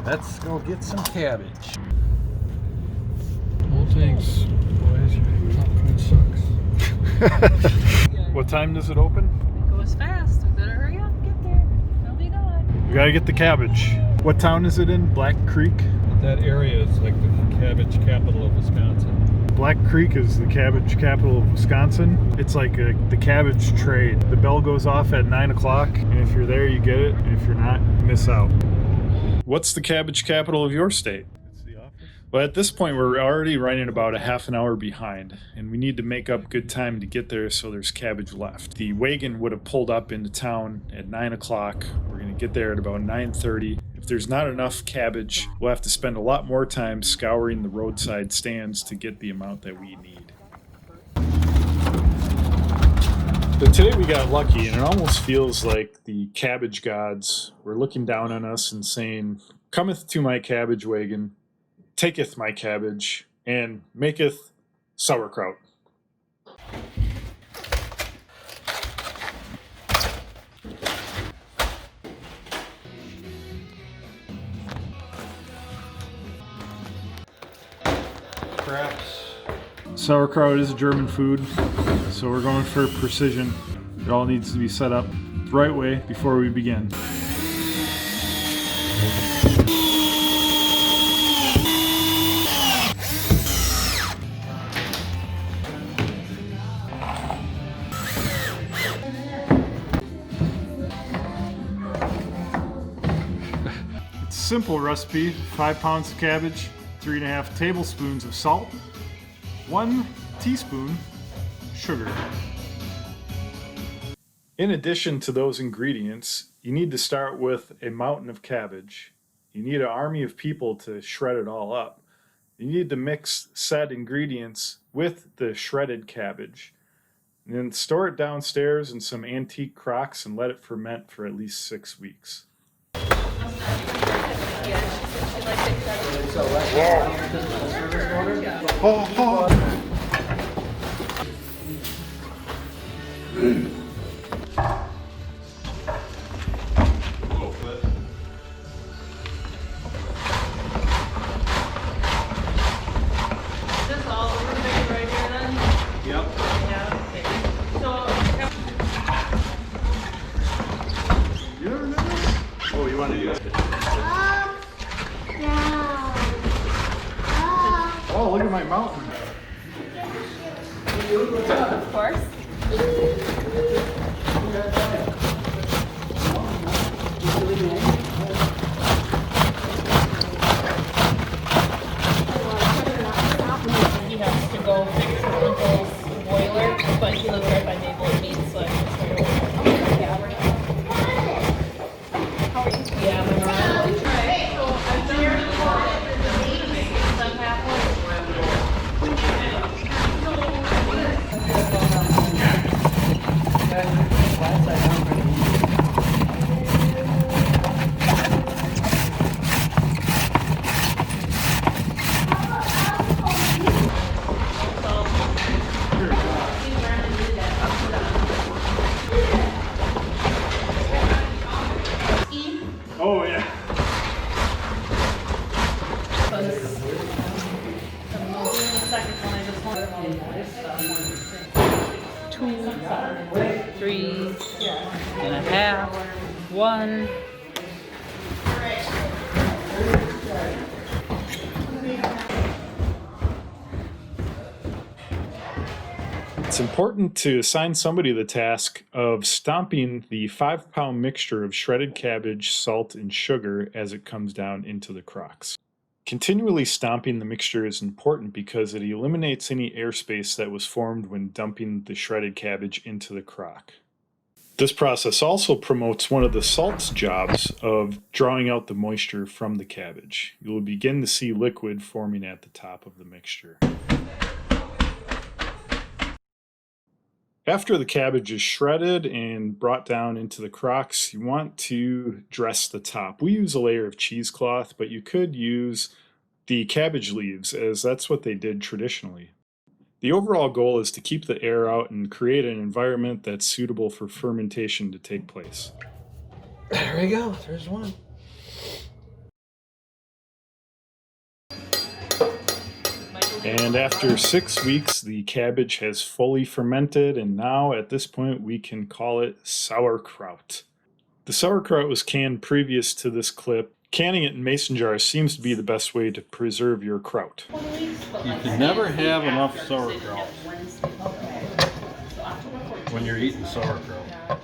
Let's go get some cabbage. Well, thanks, boys. Your popcorn sucks. What time does it open? It goes fast. We better hurry up, get there. They'll be gone. We gotta get the cabbage. What town is it in? Black Creek? That area is like the cabbage capital of Wisconsin. Black Creek is the cabbage capital of Wisconsin. It's like the cabbage trade. The bell goes off at 9 o'clock, and if you're there, you get it. And if you're not, you miss out. What's the cabbage capital of your state? It's the office. Well, at this point, we're already running about a half an hour behind, and we need to make up good time to get there so there's cabbage left. The wagon would have pulled up into town at 9 o'clock. We're going to get there at about 9:30. If there's not enough cabbage, we'll have to spend a lot more time scouring the roadside stands to get the amount that we need. But today we got lucky, and it almost feels like the cabbage gods were looking down on us and saying, "Cometh to my cabbage wagon, taketh my cabbage, and maketh sauerkraut." Sauerkraut is a German food, so we're going for precision. It all needs to be set up the right way before we begin. It's a simple recipe: 5 pounds of cabbage, 3.5 tablespoons of salt, 1 teaspoon sugar. In addition to those ingredients, you need to start with a mountain of cabbage. You need an army of people to shred it all up. You need to mix said ingredients with the shredded cabbage. And then store it downstairs in some antique crocks and let it ferment for at least 6 weeks. Oh, look at my mountain. Of course. He has to go fix his uncle's boiler, but he lives right by Maple and Mead, so I can just go. Yeah, my mom. So I'm there Oh, yeah. Two, 3.5, 1. It's important to assign somebody the task of stomping the 5-pound mixture of shredded cabbage, salt, and sugar as it comes down into the crocks. Continually stomping the mixture is important because it eliminates any airspace that was formed when dumping the shredded cabbage into the crock. This process also promotes one of the salt's jobs of drawing out the moisture from the cabbage. You will begin to see liquid forming at the top of the mixture. After the cabbage is shredded and brought down into the crocks, you want to dress the top. We use a layer of cheesecloth, but you could use the cabbage leaves, as that's what they did traditionally. The overall goal is to keep the air out and create an environment that's suitable for fermentation to take place. There we go. There's one. And after 6 weeks, the cabbage has fully fermented, and now at this point we can call it sauerkraut. The sauerkraut was canned previous to this clip. Canning it in mason jars seems to be the best way to preserve your kraut. You can never have enough sauerkraut when you're eating sauerkraut.